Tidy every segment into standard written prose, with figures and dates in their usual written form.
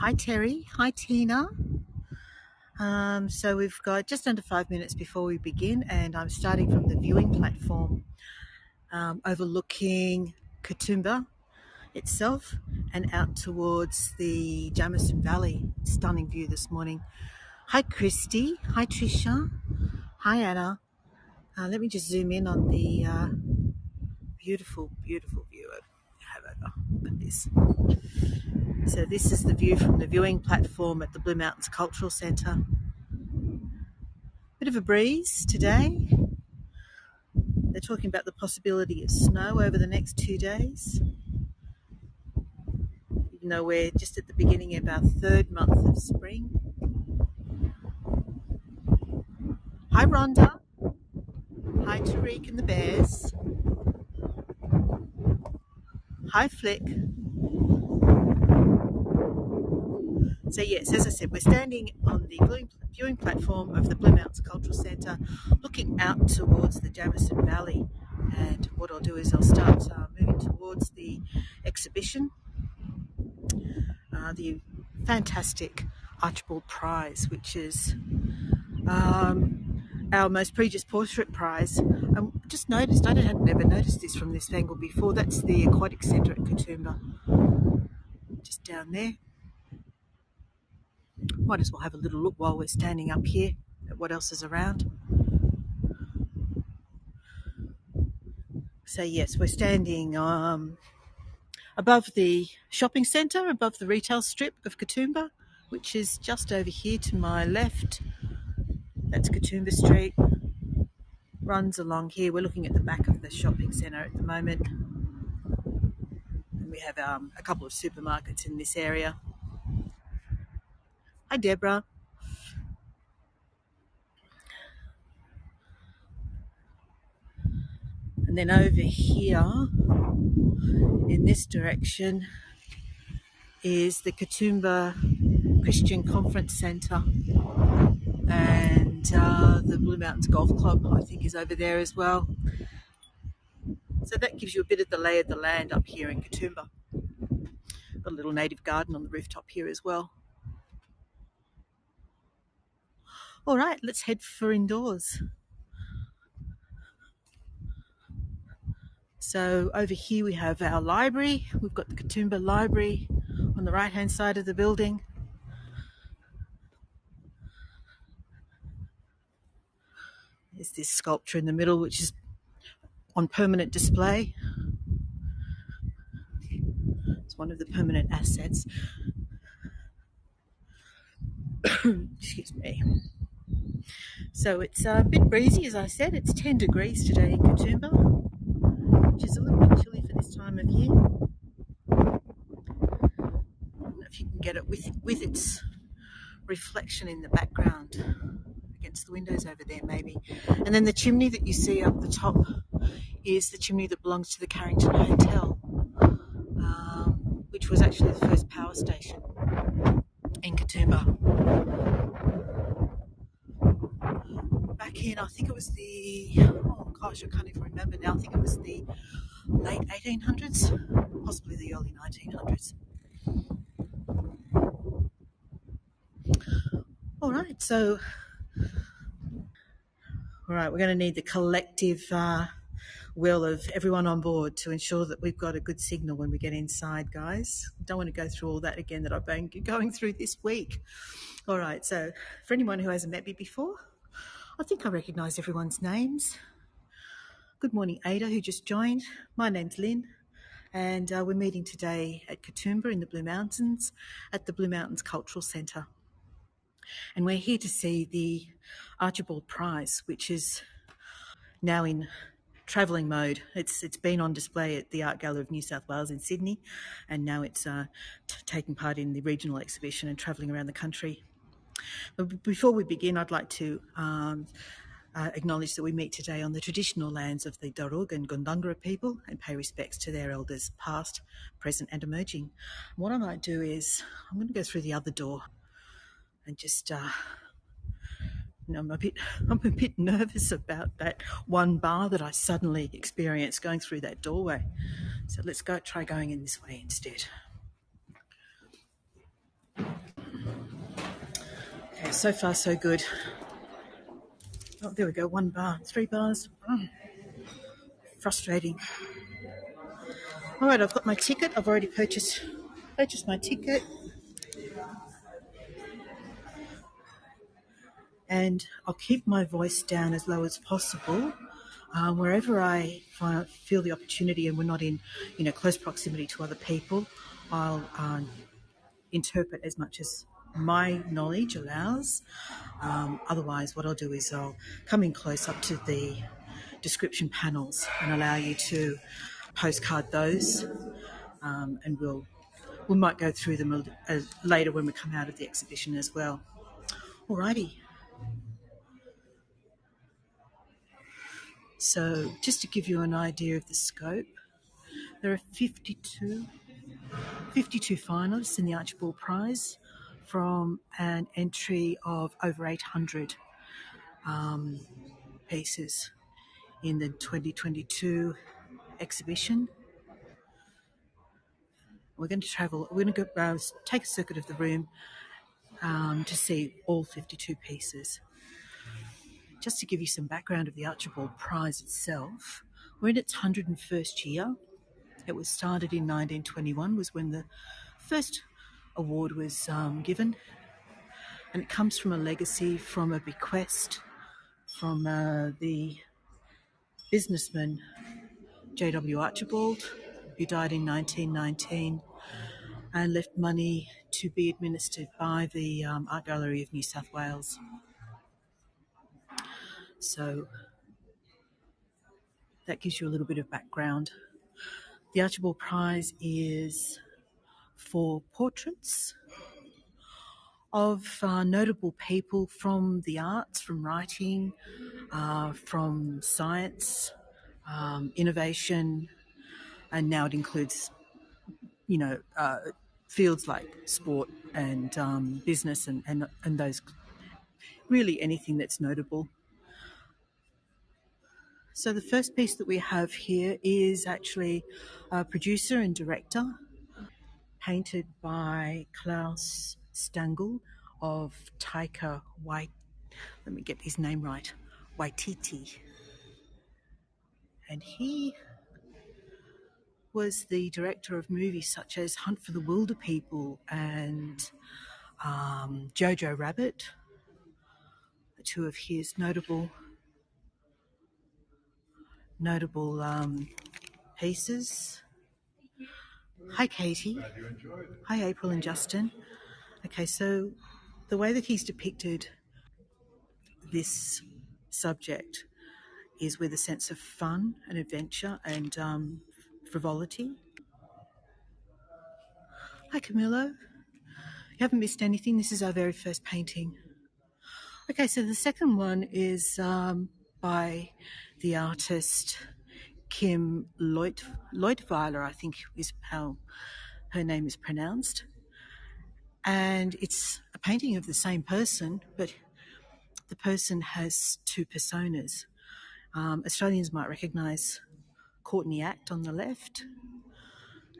Hi Terry, hi Tina. So we've got just under 5 minutes before we begin, and I'm starting from the viewing platform overlooking Katoomba itself and out towards the Jamison Valley. Stunning view this morning. Hi Christy, hi Trisha, hi Anna. Let me just zoom in on the beautiful view I have over. Look at this. So this is the view from the viewing platform at the Blue Mountains Cultural Centre. Bit of a breeze today. They're talking about the possibility of snow over the next 2 days. Even though we're just at the beginning of our third month of spring. Hi Rhonda. Hi Tariq and the Bears. Hi Flick. So yes, as I said, we're standing on the viewing platform of the Blue Mountains Cultural Centre, looking out towards the Jamison Valley. And what I'll do is I'll start moving towards the exhibition, the fantastic Archibald Prize, which is our most prestigious portrait prize. I just noticed, I had never noticed this from this angle before, that's the Aquatic Centre at Katoomba, just down there. Might as well have a little look while we're standing up here at what else is around. So yes, we're standing above the shopping centre, above the retail strip of Katoomba, which is just over here to my left. That's Katoomba Street. Runs along here. We're looking at the back of the shopping centre at the moment. And we have a couple of supermarkets in this area. Hi Deborah. And then over here, in this direction, is the Katoomba Christian Conference Centre. And the Blue Mountains Golf Club, I think, is over there as well. So that gives you a bit of the lay of the land up here in Katoomba. Got a little native garden on the rooftop here as well. All right, let's head for indoors. So over here we have our library. We've got the Katoomba Library on the right-hand side of the building. There's this sculpture in the middle, which is on permanent display. It's one of the permanent assets. Excuse me. So it's a bit breezy, as I said. It's 10 degrees today in Katoomba, which is a little bit chilly for this time of year. I don't know if you can get it with its reflection in the background against the windows over there, maybe. And then the chimney that you see up the top is the chimney that belongs to the Carrington Hotel, which was actually the first power station in Katoomba. Back in, I think it was I can't even remember now. I think it was the late 1800s, possibly the early 1900s. All right, we're going to need the collective will of everyone on board to ensure that we've got a good signal when we get inside, guys. Don't want to go through all that again that I've been going through this week. All right, so for anyone who hasn't met me before, I think I recognise everyone's names. Good morning, Ada, who just joined. My name's Lynn, and we're meeting today at Katoomba in the Blue Mountains at the Blue Mountains Cultural Centre. And we're here to see the Archibald Prize, which is now in travelling mode. It's been on display at the Art Gallery of New South Wales in Sydney, and now it's taking part in the regional exhibition and travelling around the country. But before we begin, I'd like to acknowledge that we meet today on the traditional lands of the Darug and Gundungurra people and pay respects to their elders past, present and emerging. And what I might do is I'm going to go through the other door and just I'm a bit nervous about that one bar that I suddenly experienced going through that doorway. So let's try going in this way instead. Okay, so far so good. Oh, there we go, 1 bar, 3 bars. Frustrating. All right, I've got my ticket. I've already purchased my ticket. And I'll keep my voice down as low as possible. Wherever I feel the opportunity and we're not in, close proximity to other people, I'll interpret as much as my knowledge allows. Otherwise, what I'll do is I'll come in close up to the description panels and allow you to postcard those, and we might go through them later when we come out of the exhibition as well. Alrighty. So just to give you an idea of the scope, there are 52 finalists in the Archibald Prize from an entry of over 800 pieces in the 2022 exhibition. We're going to go take a circuit of the room to see all 52 pieces. Just to give you some background of the Archibald Prize itself, we're in its 101st year. It was started in 1921, was when the first award was given, and it comes from a legacy, from a bequest from the businessman J.W. Archibald, who died in 1919 and left money to be administered by the Art Gallery of New South Wales. So that gives you a little bit of background. The Archibald Prize is for portraits of notable people from the arts, from writing, from science, innovation, and now it includes, fields like sport and business and those, really anything that's notable. So the first piece that we have here is actually a producer and director, painted by Klaus Stangl of Taika Waititi. Let me get his name right. Waititi. And he was the director of movies such as Hunt for the Wilder People and Jojo Rabbit, two of his notable pieces. Hi, Katie. Hi, April and Justin. Okay, so the way that he's depicted this subject is with a sense of fun and adventure and frivolity. Hi, Camillo. You haven't missed anything. This is our very first painting. Okay, so the second one is by the artist Kim Leutweiler, I think is how her name is pronounced. And it's a painting of the same person, but the person has two personas. Australians might recognise Courtney Act on the left,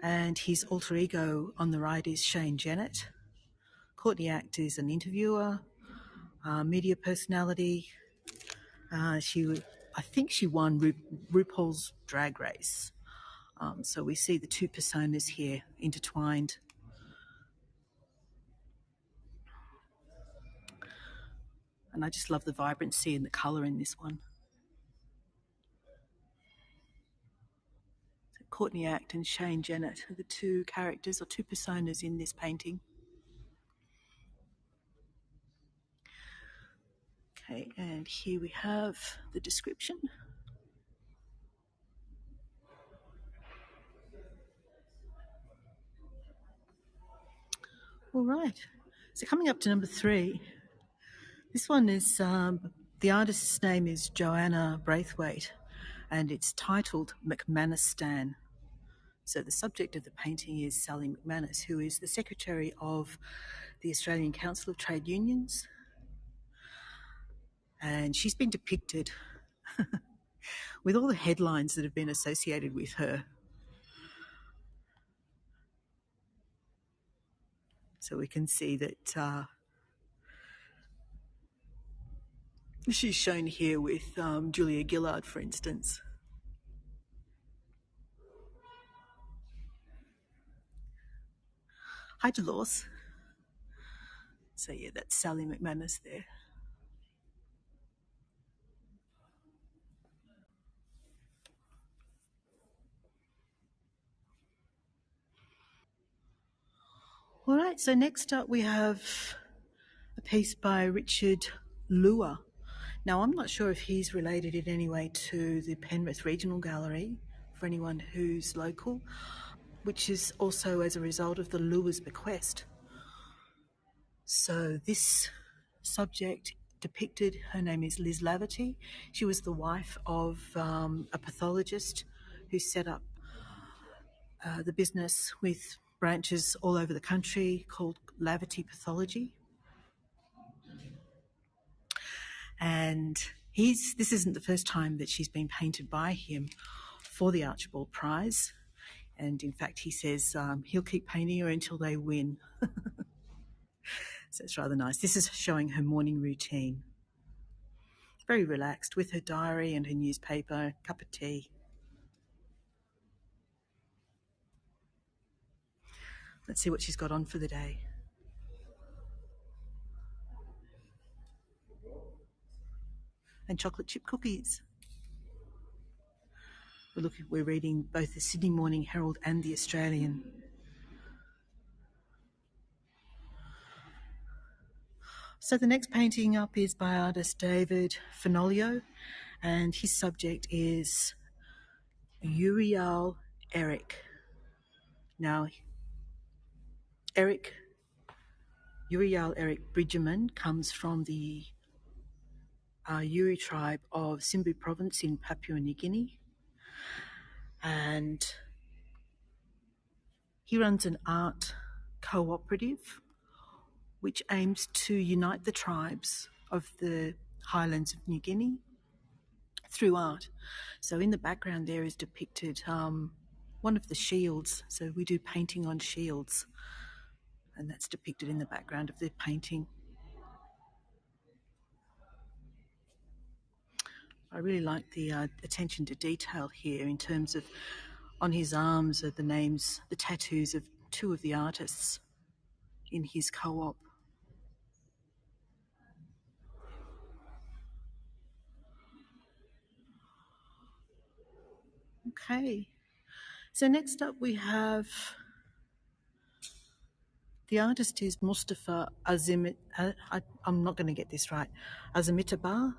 and his alter ego on the right is Shane Jennett. Courtney Act is an interviewer, media personality. I think she won RuPaul's Drag Race. So we see the two personas here intertwined. And I just love the vibrancy and the colour in this one. So Courtney Act and Shane Jennett are the two characters or two personas in this painting. Okay, and here we have the description. All right, so coming up to number 3. This one is, the artist's name is Joanna Braithwaite, and it's titled McManus-Stan. So the subject of the painting is Sally McManus, who is the Secretary of the Australian Council of Trade Unions. And she's been depicted with all the headlines that have been associated with her. So we can see that She's shown here with Julia Gillard, for instance. Hi, Dolores. So yeah, that's Sally McManus there. All right, so next up we have a piece by Richard Lua. Now, I'm not sure if he's related in any way to the Penrith Regional Gallery, for anyone who's local, which is also as a result of the Lua's bequest. So this subject depicted, her name is Liz Laverty. She was the wife of a pathologist who set up the business with branches all over the country called Laverty Pathology. And this isn't the first time that she's been painted by him for the Archibald Prize. And in fact, he says he'll keep painting her until they win. So it's rather nice. This is showing her morning routine. Very relaxed with her diary and her newspaper, cup of tea. Let's see what she's got on for the day. And chocolate chip cookies. We're reading both the Sydney Morning Herald and the Australian. So the next painting up is by artist David Fenoglio, and his subject is Uriel Eric. Now, Uriel Eric Bridgerman comes from the Yuri tribe of Simbu province in Papua New Guinea, and he runs an art cooperative which aims to unite the tribes of the highlands of New Guinea through art. So in the background there is depicted one of the shields. So we do painting on shields, and that's depicted in the background of the painting. I really like the attention to detail here in terms of on his arms are the names, the tattoos of two of the artists in his co-op. Okay, so next up we have the artist is Mustafa Azimit. I'm not going to get this right. Azimitabar,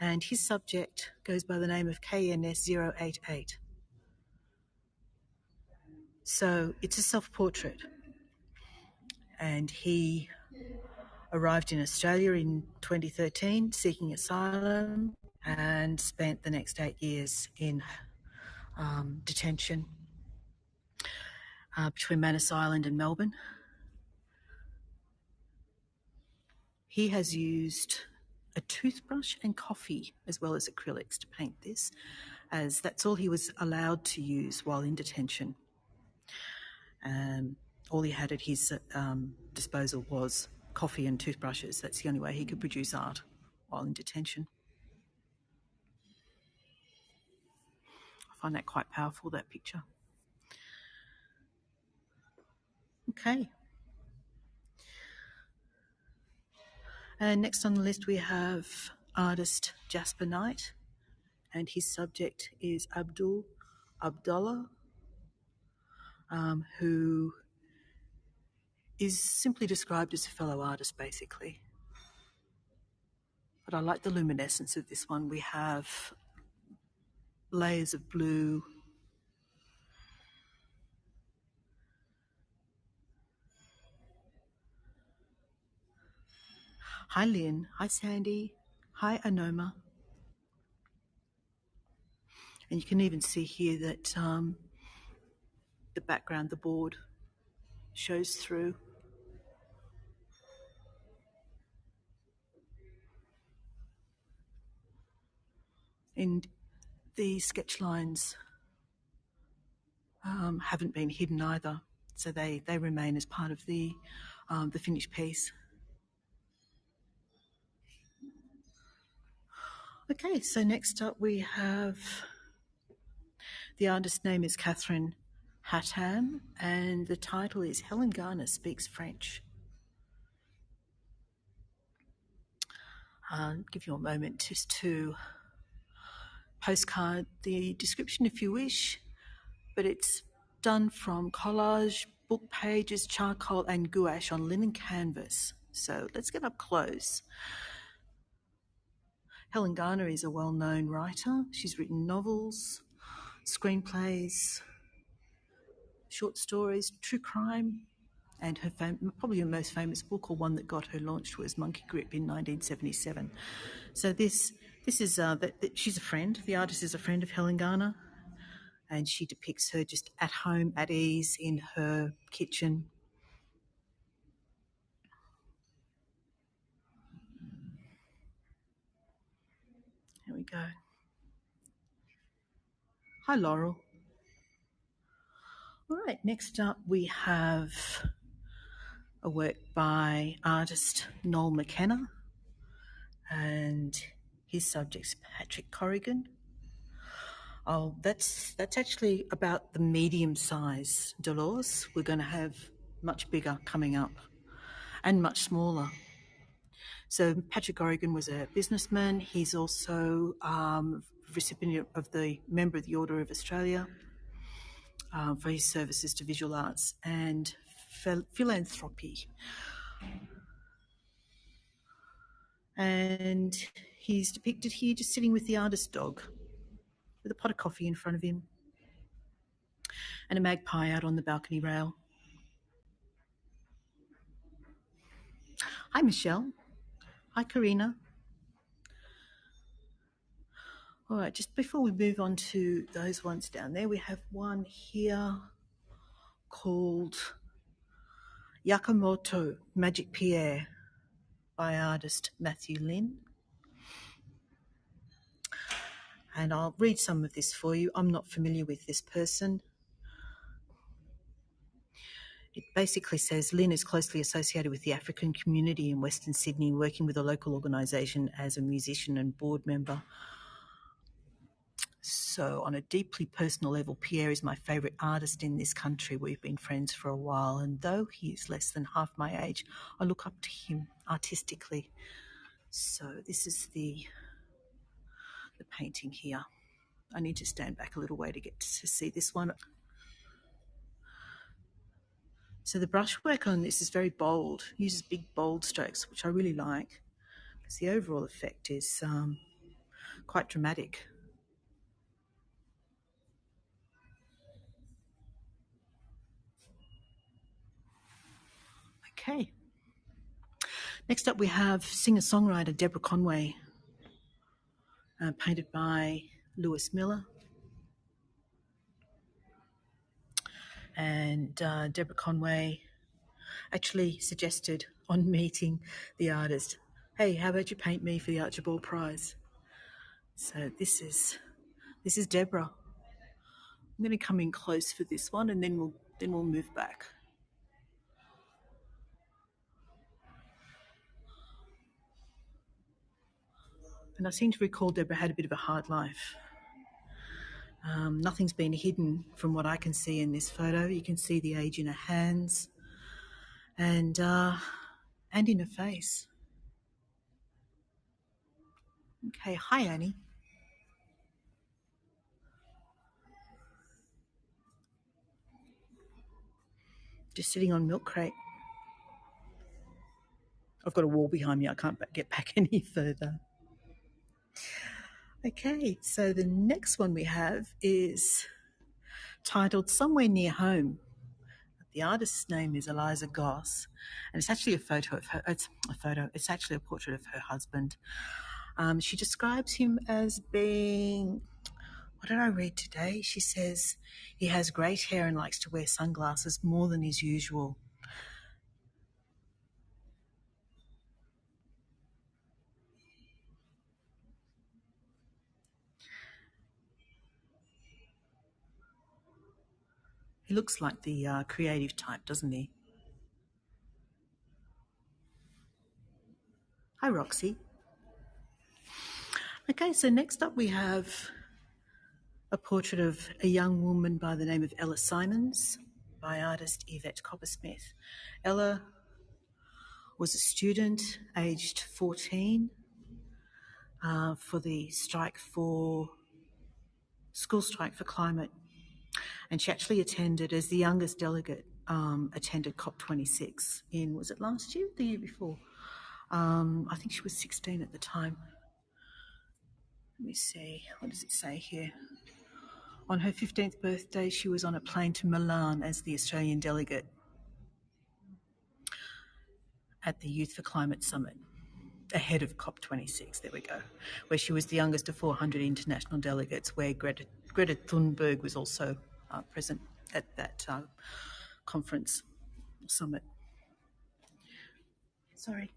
and his subject goes by the name of KNS088. So it's a self-portrait, and he arrived in Australia in 2013 seeking asylum and spent the next 8 years in detention between Manus Island and Melbourne. He has used a toothbrush and coffee as well as acrylics to paint this, as that's all he was allowed to use while in detention. All he had at his disposal was coffee and toothbrushes. That's the only way he could produce art while in detention. I find that quite powerful, that picture. Okay. And next on the list we have artist Jasper Knight, and his subject is Abdullah, who is simply described as a fellow artist, basically. But I like the luminescence of this one. We have layers of blue. Hi, Lynn. Hi, Sandy. Hi, Anoma. And you can even see here that the background, the board, shows through. And the sketch lines haven't been hidden either, so they remain as part of the finished piece. Okay, so next up we have the artist's name is Catherine Hattan, and the title is Helen Garner Speaks French. I'll give you a moment just to postcard the description if you wish, but it's done from collage, book pages, charcoal and gouache on linen canvas. So let's get up close. Helen Garner is a well-known writer. She's written novels, screenplays, short stories, true crime, and her probably her most famous book, or one that got her launched, was Monkey Grip in 1977. So this is she's a friend. The artist is a friend of Helen Garner, and she depicts her just at home, at ease in her kitchen. Here we go. Hi, Laurel. All right, next up we have a work by artist Noel McKenna, and his subject's Patrick Corrigan. Oh, that's actually about the medium size Dolores. We're going to have much bigger coming up and much smaller. So Patrick Corrigan was a businessman. He's also recipient of the Member of the Order of Australia for his services to visual arts and philanthropy. And he's depicted here just sitting with the artist dog with a pot of coffee in front of him and a magpie out on the balcony rail. Hi, Michelle. Hi, Karina. All right, just before we move on to those ones down there, we have one here called Yakamoto Magic Pierre by artist Matthew Lynn. And I'll read some of this for you. I'm not familiar with this person. It basically says Lynn is closely associated with the African community in Western Sydney, working with a local organisation as a musician and board member. So on a deeply personal level, Pierre is my favourite artist in this country. We've been friends for a while, and though he is less than half my age, I look up to him artistically. So this is the painting here. I need to stand back a little way to get to see this one. So the brushwork on this is very bold, uses big bold strokes, which I really like, because the overall effect is quite dramatic. Okay. Next up we have singer-songwriter Deborah Conway, painted by Lewis Miller. And Deborah Conway actually suggested on meeting the artist, hey, how about you paint me for the Archibald Prize? So this is Deborah. I'm going to come in close for this one, and then we'll move back. And I seem to recall Deborah had a bit of a hard life. Nothing's been hidden from what I can see in this photo. You can see the age in her hands and in her face. Okay, hi Annie. Just sitting on milk crate. I've got a wall behind me. I can't get back any further. Okay, so the next one we have is titled Somewhere Near Home. The artist's name is Eliza Goss, and it's actually a photo of her. It's actually a portrait of her husband. She describes him as being, what did I read today? She says he has great hair and likes to wear sunglasses more than is usual. He looks like the creative type, doesn't he? Hi, Roxy. Okay, so next up we have a portrait of a young woman by the name of Ella Simons by artist Yvette Coppersmith. Ella was a student aged 14 for the school strike for climate, and she actually attended as the youngest delegate, attended COP26 in, was it last year, the year before? I think she was 16 at the time. Let me see, what does it say here? On her 15th birthday, she was on a plane to Milan as the Australian delegate at the Youth for Climate Summit, ahead of COP26, there we go, where she was the youngest of 400 international delegates, where Greta Thunberg was also present at that conference, summit. Sorry.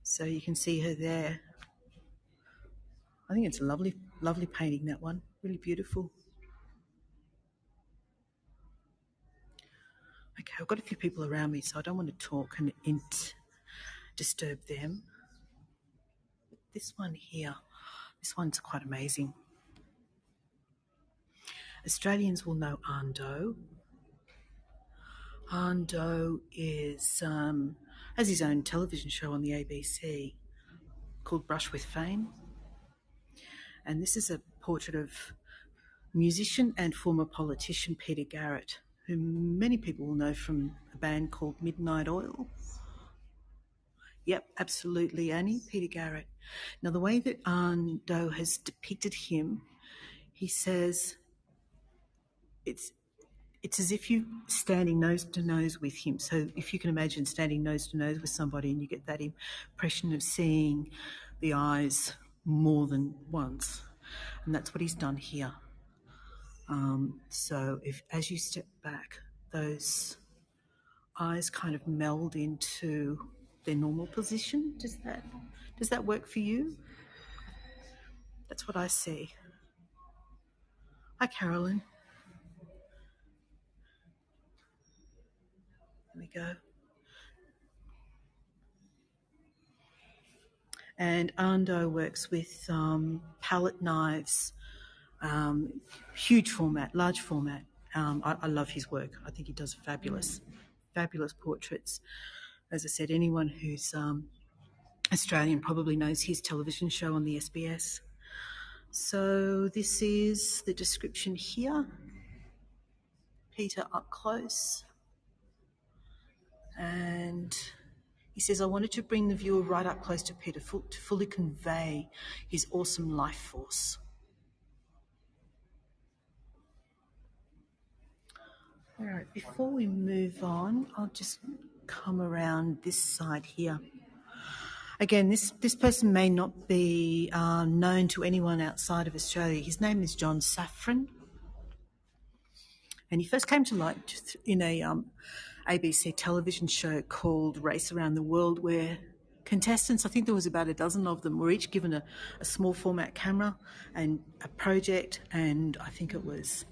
So you can see her there. I think it's a lovely, lovely painting, that one. Really beautiful. Okay, I've got a few people around me, so I don't want to talk and disturb them. This one here, this one's quite amazing. Australians will know Ando. Ando has his own television show on the ABC called Brush with Fame. And this is a portrait of musician and former politician Peter Garrett, who many people will know from a band called Midnight Oil. Yep, absolutely, Annie, Peter Garrett. Now, the way that Ando has depicted him, he says it's as if you're standing nose to nose with him. So if you can imagine standing nose to nose with somebody and you get that impression of seeing the eyes more than once. And that's what he's done here. So as you step back, those eyes kind of meld into their normal position. Does that work for you? That's what I see. Hi, Carolyn. There we go. And Ando works with palette knives, huge format, large format. I love his work. I think he does fabulous portraits. As I said, anyone who's Australian probably knows his television show on the SBS. So this is the description here. Peter up close. And he says, I wanted to bring the viewer right up close to Peter to fully convey his awesome life force. All right, before we move on, I'll just come around this side here. Again, this person may not be known to anyone outside of Australia. His name is John Safran. And he first came to light in a ABC television show called Race Around the World, where contestants, I think there was about a dozen of them, were each given a small format camera and a project, and I think it was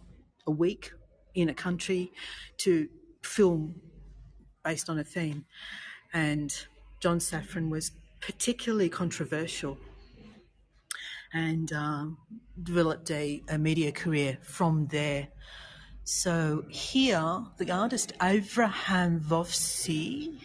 a week in a country to film based on a theme. And John Safran was particularly controversial and developed a media career from there. So here, the artist Avraham Vovsi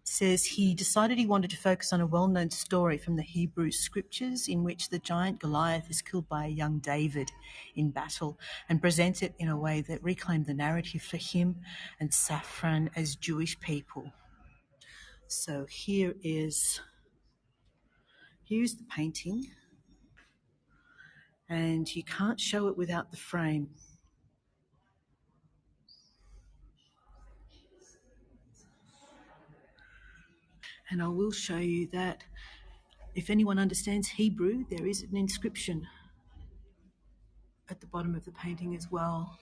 says he decided he wanted to focus on a well-known story from the Hebrew scriptures in which the giant Goliath is killed by a young David in battle, and present it in a way that reclaimed the narrative for him and Safran as Jewish people. So here's the painting, and you can't show it without the frame. And I will show you that if anyone understands Hebrew, there is an inscription at the bottom of the painting as well.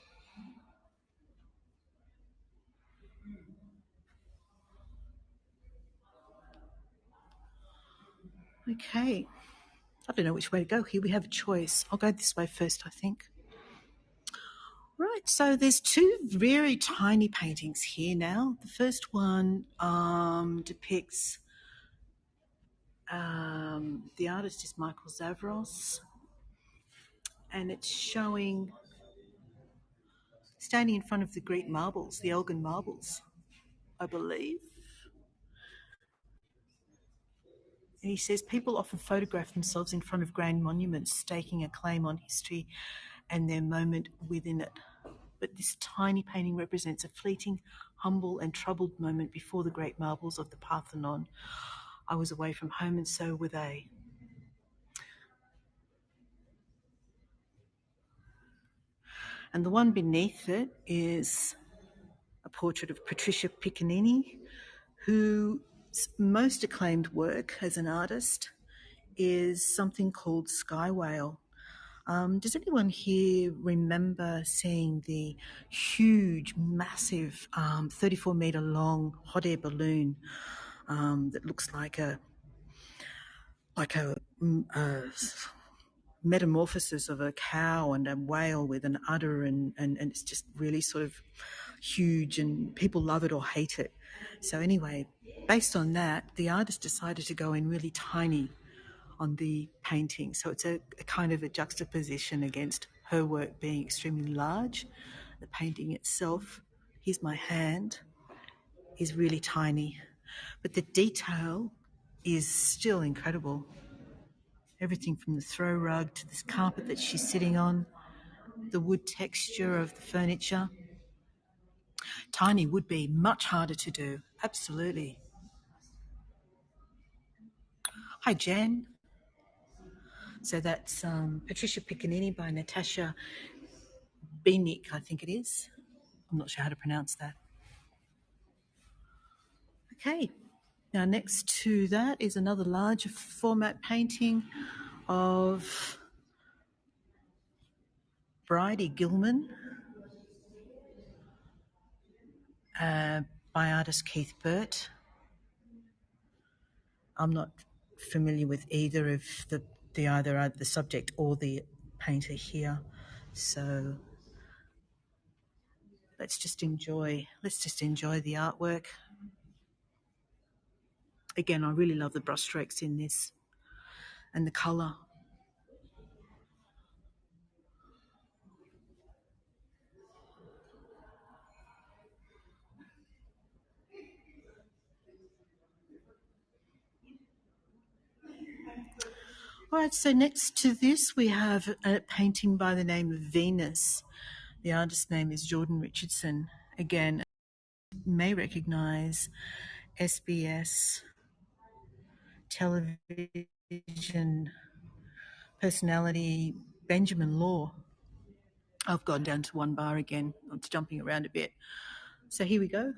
Okay, I don't know which way to go here. We have a choice. I'll go this way first, I think. Right, so there's two very tiny paintings here now. The first one depicts The artist is Michael Zavros, and it's showing standing in front of the Greek marbles, the Elgin marbles, I believe. And he says people often photograph themselves in front of grand monuments, staking a claim on history and their moment within it. But this tiny painting represents a fleeting, humble and troubled moment before the great marbles of the Parthenon. I was away from home and so were they. And the one beneath it is a portrait of Patricia Piccinini, whose most acclaimed work as an artist is something called Sky Whale. Does anyone here remember seeing the huge, massive, 34-metre long hot air balloon that looks like a metamorphosis of a cow and a whale with an udder, and it's just really sort of huge, and people love it or hate it. So anyway, based on that, the artist decided to go in really tiny on the painting. So it's a kind of a juxtaposition against her work being extremely large. The painting itself, here's my hand, is really tiny. But the detail is still incredible. Everything from the throw rug to this carpet that she's sitting on, the wood texture of the furniture. Tiny would be much harder to do, absolutely. Hi, Jen. So that's Patricia Piccinini by Natasha Bienik, I think it is. I'm not sure how to pronounce that. Okay, now next to that is another larger format painting of Bridie Gilman by artist Keith Burt. I'm not familiar with either of either the subject or the painter here, so let's just enjoy the artwork. Again, I really love the brushstrokes in this and the colour. All right, so next to this we have a painting by the name of Venus. The artist's name is Jordan Richardson. Again, you may recognise SBS television personality Benjamin Law. I've gone down to one bar again. I'm jumping around a bit. So here we go.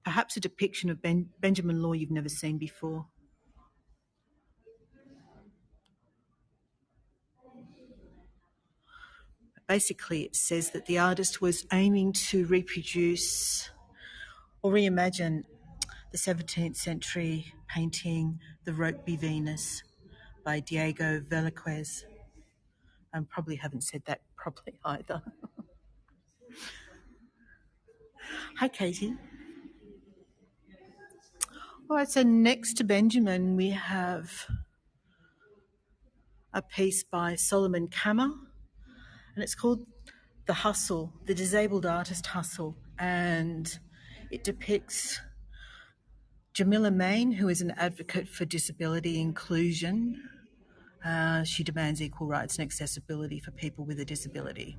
Perhaps a depiction of Benjamin Law you've never seen before. Basically, it says that the artist was aiming to reproduce or reimagine the 17th century painting The Rokeby Venus by Diego Velázquez. I probably haven't said that properly either. Hi, Katie. All right, so next to Benjamin, we have a piece by Solomon Kammer, and it's called The Hustle, the Disabled Artist Hustle, and it depicts Jamila Main, who is an advocate for disability inclusion. She demands equal rights and accessibility for people with a disability.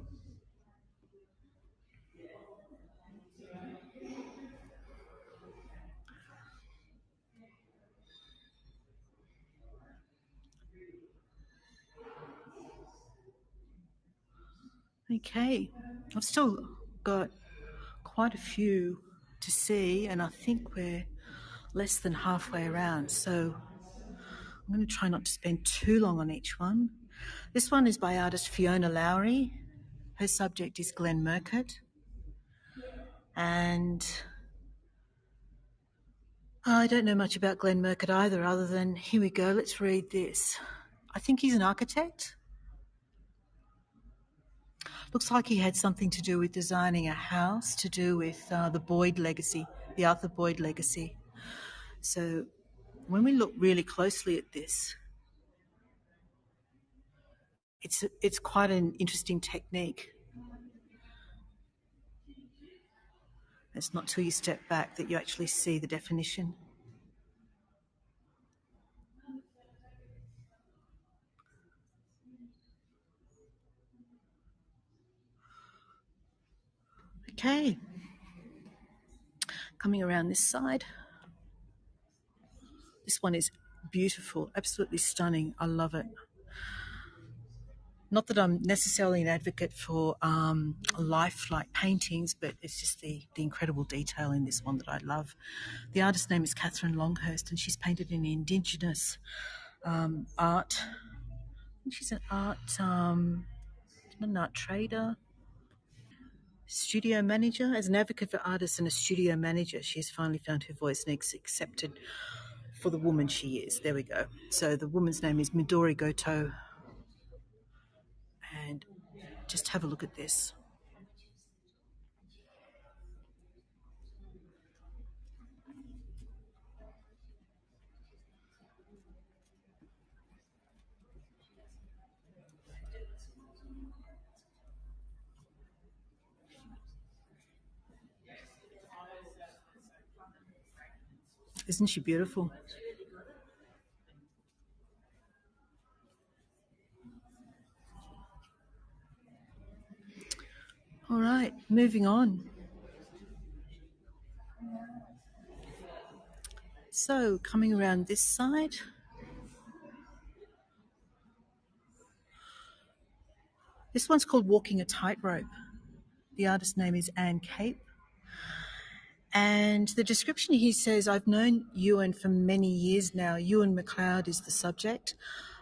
Okay, I've still got quite a few to see, and I think we're less than halfway around, so I'm going to try not to spend too long on each one. This one is by artist Fiona Lowry. Her subject is Glenn Murcutt, and I don't know much about Glenn Murcutt either, other than, here we go, let's read this. I think he's an architect. Looks like he had something to do with designing a house, to do with the Boyd legacy, the Arthur Boyd legacy. So when we look really closely at this, it's quite an interesting technique. It's not till you step back that you actually see the definition. Okay, coming around this side. This one is beautiful, absolutely stunning. I love it. Not that I'm necessarily an advocate for lifelike paintings, but it's just the incredible detail in this one that I love. The artist's name is Catherine Longhurst, and she's painted in Indigenous art. I think she's an art trader, studio manager. As an advocate for artists and a studio manager, she's finally found her voice and is accepted for the woman she is. There we go. So the woman's name is Midori Goto. And just have a look at this. Isn't she beautiful? All right, moving on. So coming around this side. This one's called Walking a Tightrope. The artist's name is Anne Cape. And the description here says, I've known Ewan for many years now. Ewan McLeod is the subject.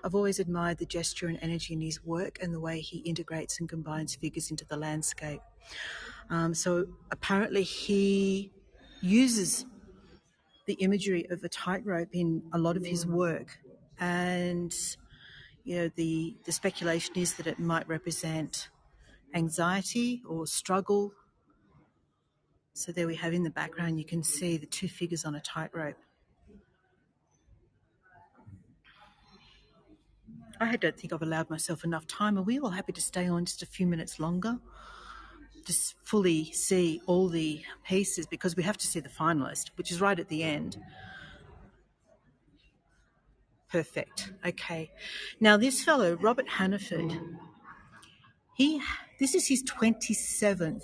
I've always admired the gesture and energy in his work and the way he integrates and combines figures into the landscape. So apparently he uses the imagery of a tightrope in a lot of his work. And, you know, the speculation is that it might represent anxiety or struggle. So there we have in the background, you can see the two figures on a tightrope. I don't think I've allowed myself enough time. Are we all happy to stay on just a few minutes longer? Just fully see all the pieces, because we have to see the finalist, which is right at the end. Perfect. Okay. Now this fellow, Robert Hannaford, this is his 27th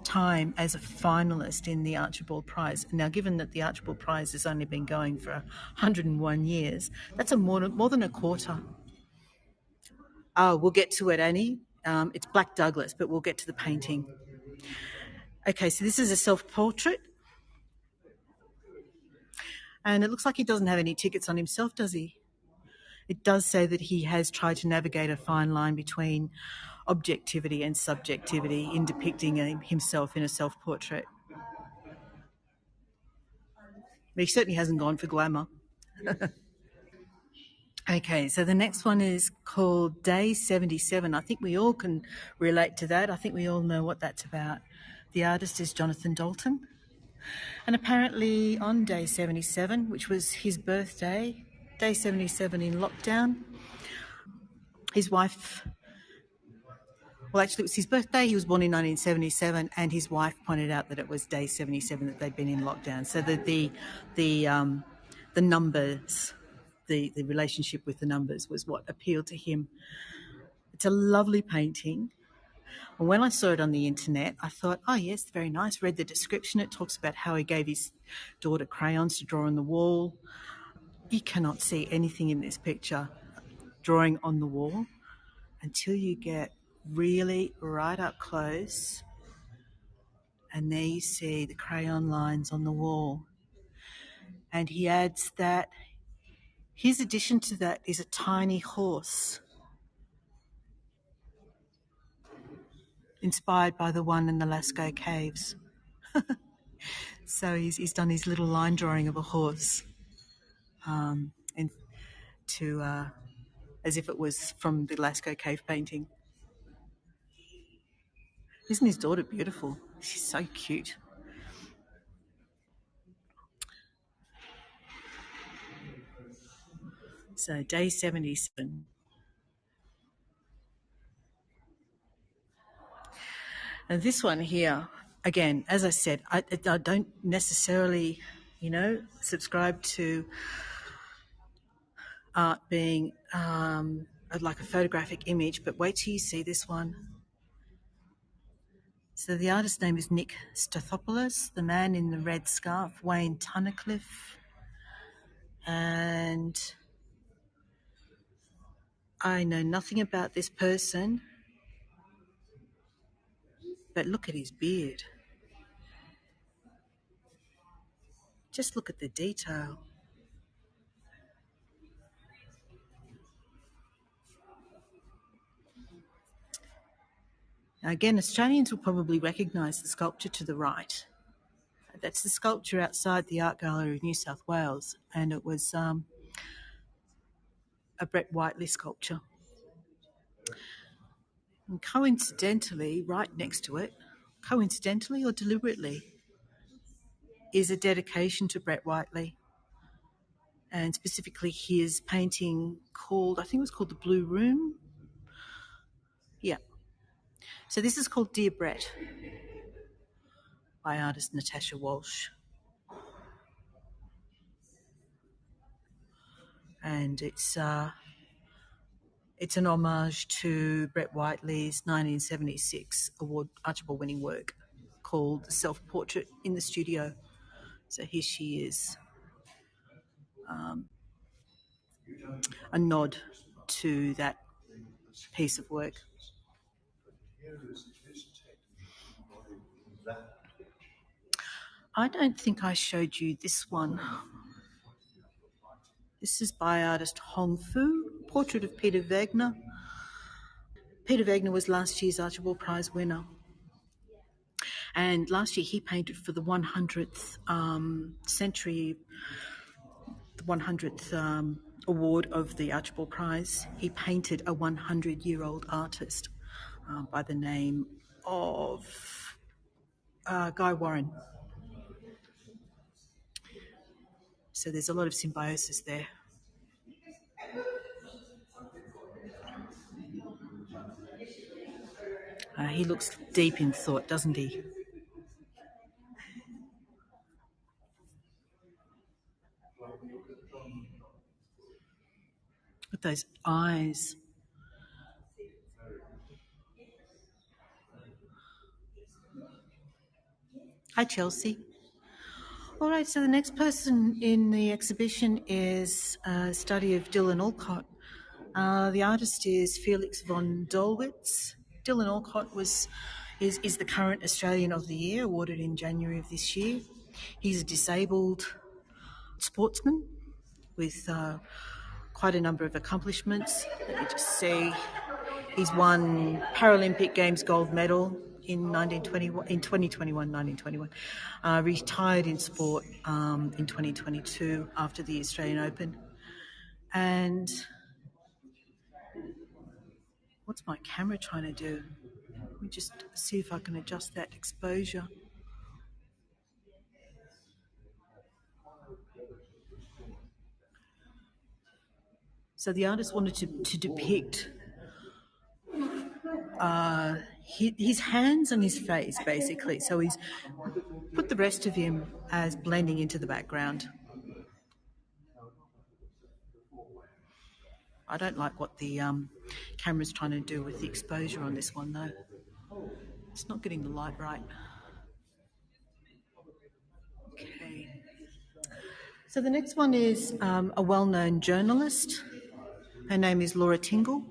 time as a finalist in the Archibald Prize. Now, given that the Archibald Prize has only been going for 101 years, that's more than a quarter. Oh, we'll get to it, Annie. It's Black Douglas, but we'll get to the painting. Okay, so this is a self-portrait. And it looks like he doesn't have any tickets on himself, does he? It does say that he has tried to navigate a fine line between objectivity and subjectivity in depicting himself in a self-portrait. But he certainly hasn't gone for glamour. Okay, so the next one is called Day 77. I think we all can relate to that. I think we all know what that's about. The artist is Jonathan Dalton. And apparently on Day 77, which was his birthday, Day 77 in lockdown, his wife... Well, actually, it was his birthday. He was born in 1977, and his wife pointed out that it was Day 77 that they'd been in lockdown. So that the numbers... The relationship with the numbers was what appealed to him. It's a lovely painting. And when I saw it on the internet, I thought, oh, yes, very nice. Read the description. It talks about how he gave his daughter crayons to draw on the wall. You cannot see anything in this picture drawing on the wall until you get really right up close. And there you see the crayon lines on the wall. And he adds that his addition to that is a tiny horse, inspired by the one in the Lascaux Caves. So he's done his little line drawing of a horse, and as if it was from the Lascaux Cave painting. Isn't his daughter beautiful? She's so cute. So day 77. And this one here, again, as I said, I don't necessarily, subscribe to art being like a photographic image, but wait till you see this one. So the artist's name is Nick Stathopoulos, the man in the red scarf, Wayne Tunnicliffe, and I know nothing about this person, but look at his beard. Just look at the detail. Now again, Australians will probably recognise the sculpture to the right. That's the sculpture outside the Art Gallery of New South Wales, and it was a Brett Whiteley sculpture. And coincidentally, right next to it, coincidentally or deliberately, is a dedication to Brett Whiteley, and specifically his painting called, I think it was called The Blue Room. Yeah. So this is called Dear Brett by artist Natasha Walsh. And it's an homage to Brett Whiteley's 1976 Archibald winning work called Self-Portrait in the Studio. So here she is, a nod to that piece of work. I don't think I showed you this one. This is by artist Hong Fu, portrait of Peter Wagner. Peter Wagner was last year's Archibald Prize winner. And last year he painted for the 100th century, the 100th award of the Archibald Prize. He painted a 100-year-old artist by the name of Guy Warren. So there's a lot of symbiosis there. He looks deep in thought, doesn't he? With those eyes. Hi, Chelsea. All right, so the next person in the exhibition is a study of Dylan Alcott. The artist is Felix von Dolwitz. Dylan Alcott is the current Australian of the Year, awarded in January of this year. He's a disabled sportsman with quite a number of accomplishments. Let me just see. He's won Paralympic Games gold medal in 1921. Retired in sport in 2022 after the Australian Open. And what's my camera trying to do? Let me just see if I can adjust that exposure. So the artist wanted to depict his hands and his face, basically. So he's put the rest of him as blending into the background. I don't like what the camera's trying to do with the exposure on this one, though. It's not getting the light right. Okay. So the next one is a well-known journalist. Her name is Laura Tingle.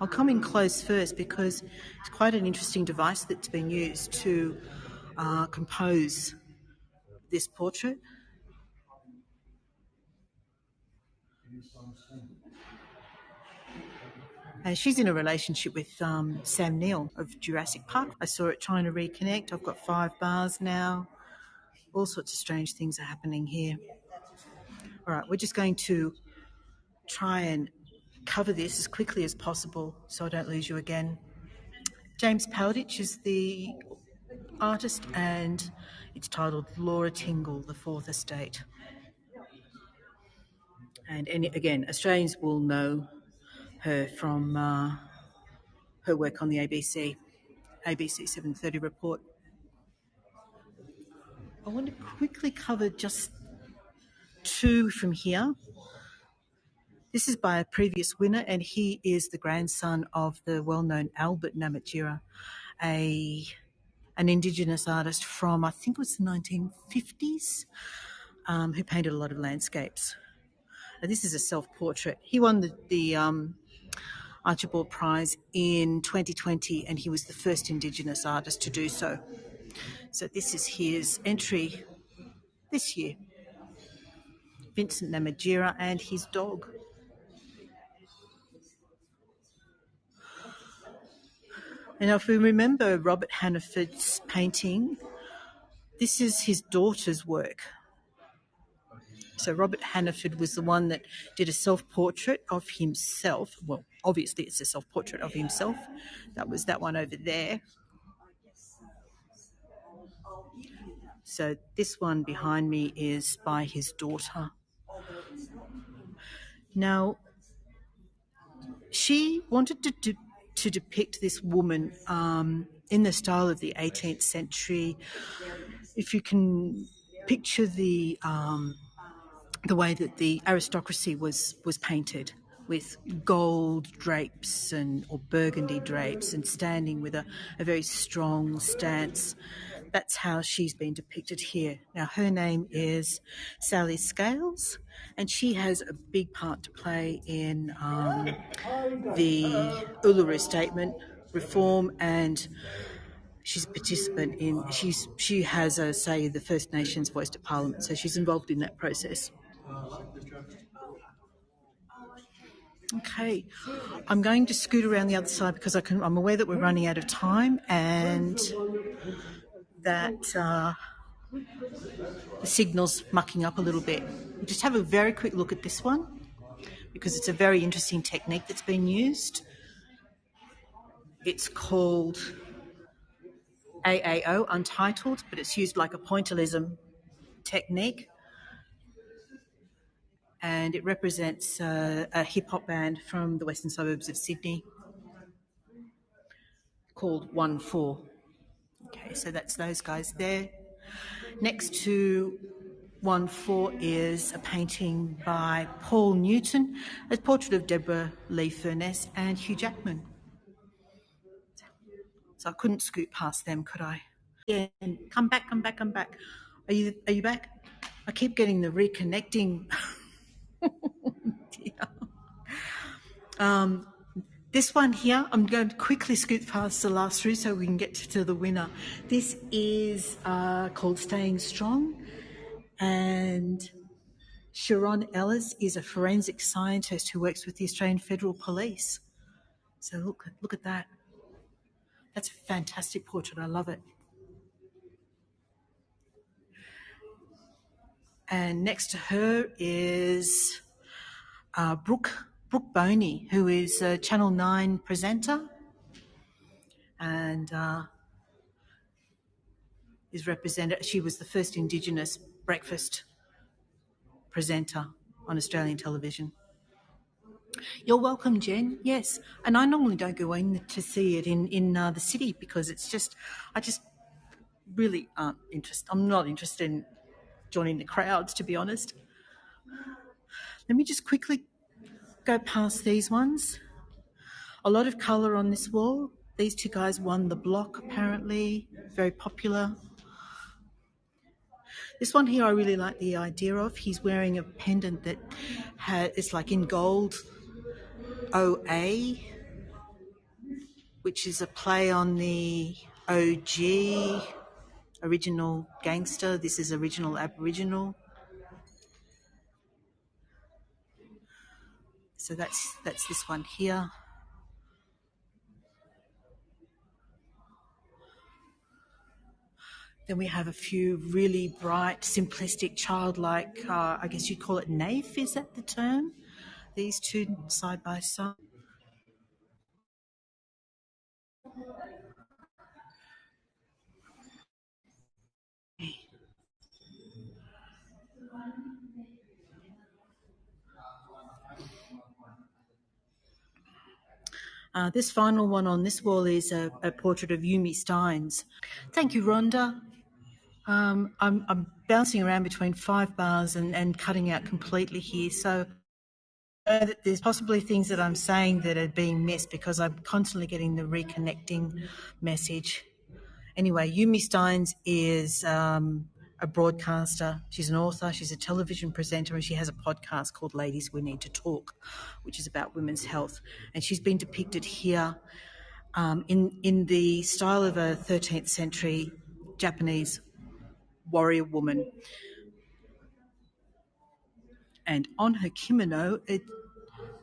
I'll come in close first because it's quite an interesting device that's been used to compose this portrait. She's in a relationship with Sam Neill of Jurassic Park. I saw it trying to reconnect. I've got 5 bars now. All sorts of strange things are happening here. All right, we're just going to try and cover this as quickly as possible so I don't lose you again. James Powditch is the artist, and it's titled Laura Tingle, The Fourth Estate. And again, Australians will know her from her work on the ABC 7:30 report. I want to quickly cover just two from here. This is by a previous winner, and he is the grandson of the well-known Albert Namatjira, an Indigenous artist from, I think it was the 1950s, who painted a lot of landscapes. And this is a self-portrait. He won the Archibald Prize in 2020, and he was the first Indigenous artist to do so. So this is his entry this year. Vincent Namatjira and his dog. And if we remember Robert Hannaford's painting, this is his daughter's work. So Robert Hannaford was the one that did a self-portrait of himself. Well, obviously it's a self-portrait of himself. That was that one over there. So this one behind me is by his daughter. Now, she wanted to depict this woman in the style of the 18th century. If you can picture the way that the aristocracy was painted, with gold drapes or burgundy drapes, and standing with a very strong stance. That's how she's been depicted here. Now, her name is Sally Scales, and she has a big part to play in the Uluru Statement reform, and she's a participant in. She has a say the First Nations voice to Parliament, so she's involved in that process. Okay, I'm going to scoot around the other side because I'm aware that we're running out of time and that the signal's mucking up a little bit. Just have a very quick look at this one because it's a very interesting technique that's been used. It's called AAO, Untitled, but it's used like a pointillism technique, and it represents a hip-hop band from the western suburbs of Sydney called 1-4. Okay, so that's those guys there. Next to 1-4 is a painting by Paul Newton, a portrait of Deborah Lee Furness and Hugh Jackman. So I couldn't scoot past them, could I? Yeah, come back. Are you back? I keep getting the reconnecting. This one here, I'm going to quickly scoot past the last three so we can get to the winner. This is called Staying Strong, and Sharon Ellis is a forensic scientist who works with the Australian Federal Police. So look at that. That's a fantastic portrait. I love it. And next to her is Brooke Boney, who is a Channel 9 presenter and is represented. She was the first Indigenous breakfast presenter on Australian television. You're welcome, Jen. Yes, and I normally don't go in to see it in the city because I just really aren't interested. I'm not interested in joining the crowds, to be honest. Let me just quickly go past these ones. A lot of colour on this wall. These two guys won the block, apparently. Very popular. This one here I really like the idea of. He's wearing a pendant that is like in gold OA, which is a play on the OG, original gangster. This is original Aboriginal. So that's this one here. Then we have a few really bright, simplistic, childlike, I guess you'd call it naif, is that the term? These two side by side. This final one on this wall is a portrait of Yumi Steins. Thank you, Rhonda. I'm bouncing around between 5 bars and cutting out completely here. So I know that there's possibly things that I'm saying that are being missed because I'm constantly getting the reconnecting message. Anyway, Yumi Steins is a broadcaster. She's an author. She's a television presenter, and she has a podcast called Ladies We Need to Talk, which is about women's health. And she's been depicted here in the style of a 13th century Japanese warrior woman. And on her kimono, it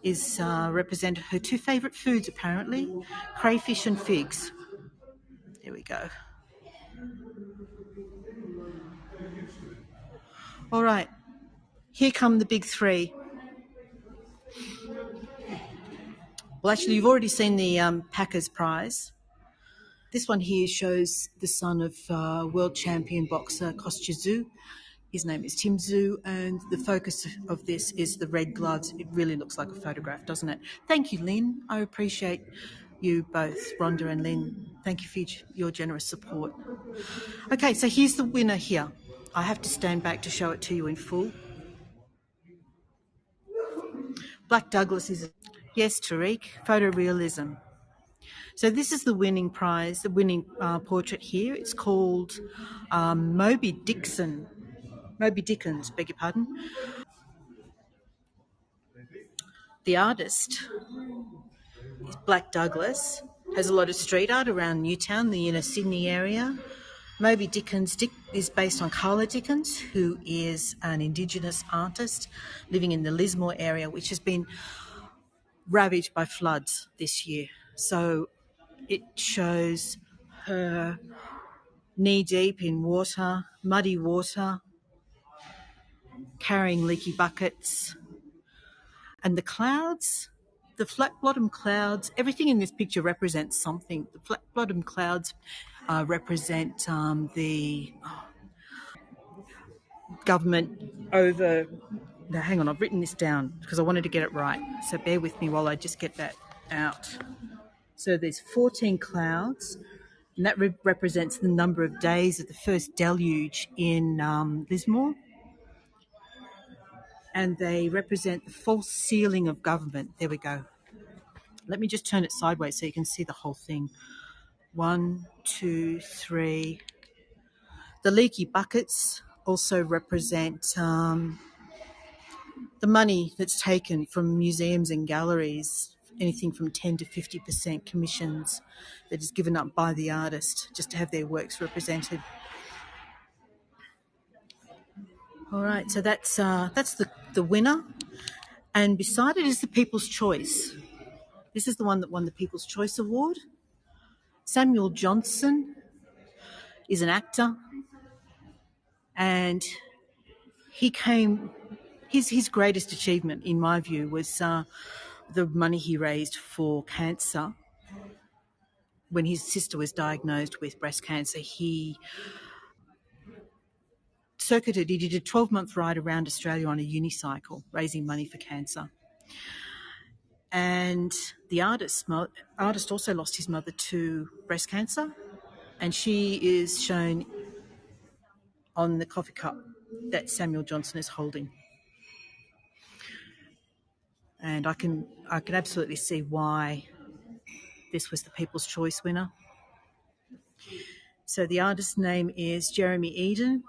is represented her two favourite foods, apparently, crayfish and figs. There we go. All right, here come the big three. Well, actually, you've already seen the Packers Prize. This one here shows the son of world champion boxer Kostya Tszyu. His name is Tim Tszyu, and the focus of this is the red gloves. It really looks like a photograph, doesn't it? Thank you, Lynn. I appreciate you both, Rhonda and Lynn. Thank you for your generous support. Okay, so here's the winner here. I have to stand back to show it to you in full. Black Douglas is, yes, Tariq, photorealism. So this is the winning prize, the winning portrait here. It's called Moby Dickens, beg your pardon. The artist is Black Douglas, has a lot of street art around Newtown, the inner Sydney area. Moby Dickens is based on Carla Dickens, who is an Indigenous artist living in the Lismore area, which has been ravaged by floods this year. So it shows her knee-deep in water, muddy water, carrying leaky buckets. And the clouds, the flat-bottom clouds, everything in this picture represents something. The flat-bottom clouds represent the government over... Now, hang on, I've written this down because I wanted to get it right. So bear with me while I just get that out. So there's 14 clouds, and that represents the number of days of the first deluge in Lismore. And they represent the false ceiling of government. There we go. Let me just turn it sideways so you can see the whole thing. 1, 2, 3. The leaky buckets also represent the money that's taken from museums and galleries, anything from 10 to 50% commissions that is given up by the artist just to have their works represented. All right, so that's the winner. And beside it is the People's Choice. This is the one that won the People's Choice Award. Samuel Johnson is an actor, and his greatest achievement, in my view, was the money he raised for cancer. When his sister was diagnosed with breast cancer, he did a 12-month ride around Australia on a unicycle, raising money for cancer. And the artist also lost his mother to breast cancer, and she is shown on the coffee cup that Samuel Johnson is holding. And I can absolutely see why this was the People's Choice winner. So the artist's name is Jeremy Eden.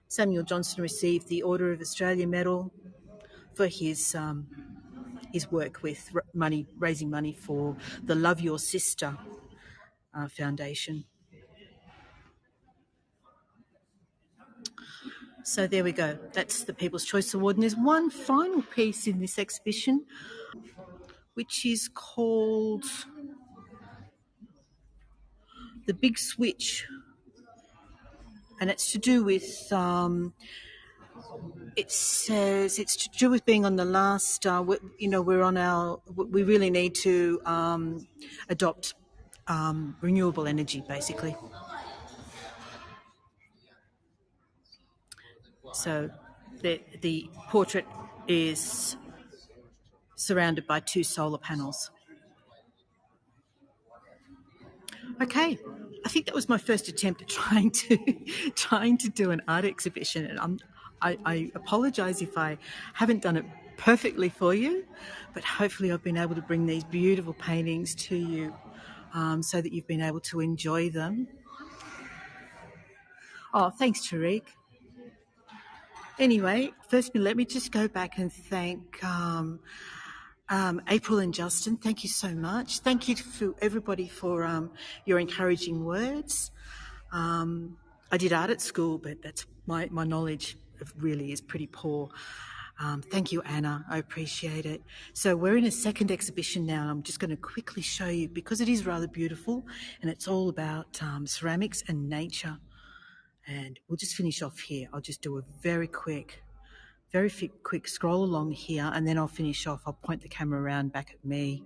Samuel Johnson received the Order of Australia Medal for his work with raising money for the Love Your Sister Foundation. So there we go. That's the People's Choice Award. And there's one final piece in this exhibition, which is called The Big Switch. And it's to do with, it says it's to do with being on the last, we really need to adopt renewable energy, basically. So the portrait is surrounded by 2 solar panels. Okay, I think that was my first attempt at trying to do an art exhibition, and I apologise if I haven't done it perfectly for you, but hopefully I've been able to bring these beautiful paintings to you so that you've been able to enjoy them. Oh, thanks, Tariq. Anyway, first let me just go back and thank April and Justin. Thank you so much. Thank you to everybody for your encouraging words. I did art at school, but that's my knowledge really is pretty poor. Thank you, Anna. I appreciate it. So we're in a second exhibition now, and I'm just going to quickly show you, because it is rather beautiful, and it's all about ceramics and nature. And we'll just finish off here. I'll just do a very quick scroll along here, and then I'll finish off. I'll point the camera around back at me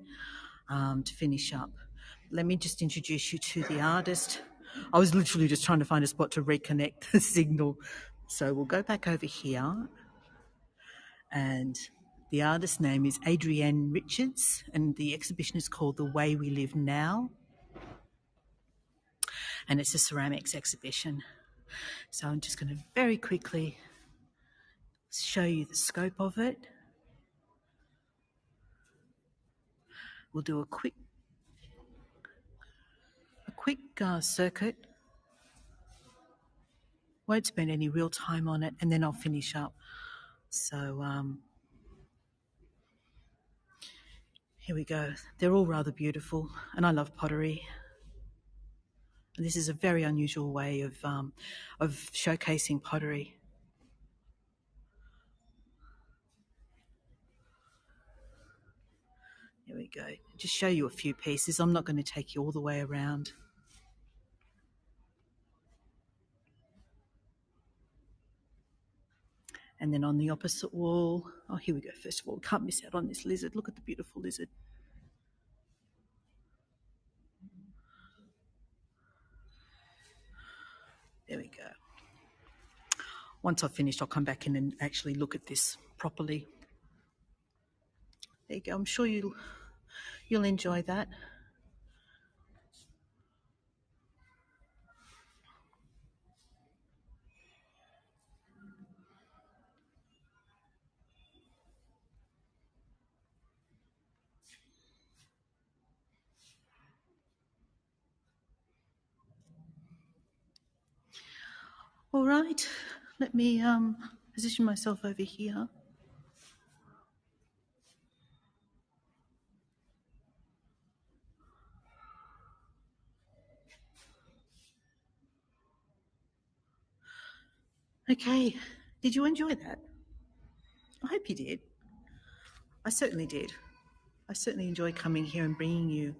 to finish up. Let me just introduce you to the artist. I was literally just trying to find a spot to reconnect the signal. So we'll go back over here. And the artist's name is Adrienne Richards, and the exhibition is called The Way We Live Now. And it's a ceramics exhibition. So I'm just going to very quickly show you the scope of it. We'll do a quick circuit. Won't spend any real time on it, and then I'll finish up. So here we go. They're all rather beautiful, and I love pottery. And this is a very unusual way of showcasing pottery. There we go. Just show you a few pieces. I'm not going to take you all the way around. And then on the opposite wall, oh, here we go. First of all, can't miss out on this lizard. Look at the beautiful lizard. There we go. Once I've finished, I'll come back in and actually look at this properly. There you go. I'm sure you'll enjoy that. All right, let me position myself over here. Okay, did you enjoy that? I hope you did. I certainly did. I certainly enjoyed coming here and bringing you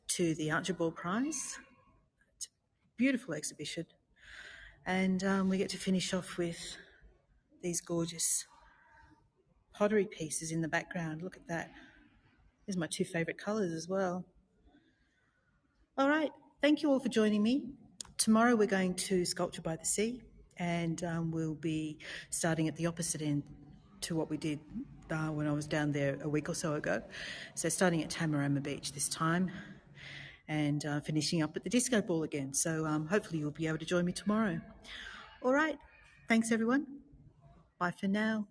to the Archibald Prize. It's a beautiful exhibition. And we get to finish off with these gorgeous pottery pieces in the background. Look at that. These are my 2 favourite colours as well. All right, thank you all for joining me. Tomorrow we're going to Sculpture by the Sea, and we'll be starting at the opposite end to what we did when I was down there a week or so ago. So starting at Tamarama Beach this time, and finishing up at the disco ball again. So hopefully you'll be able to join me tomorrow. All right, thanks everyone. Bye for now.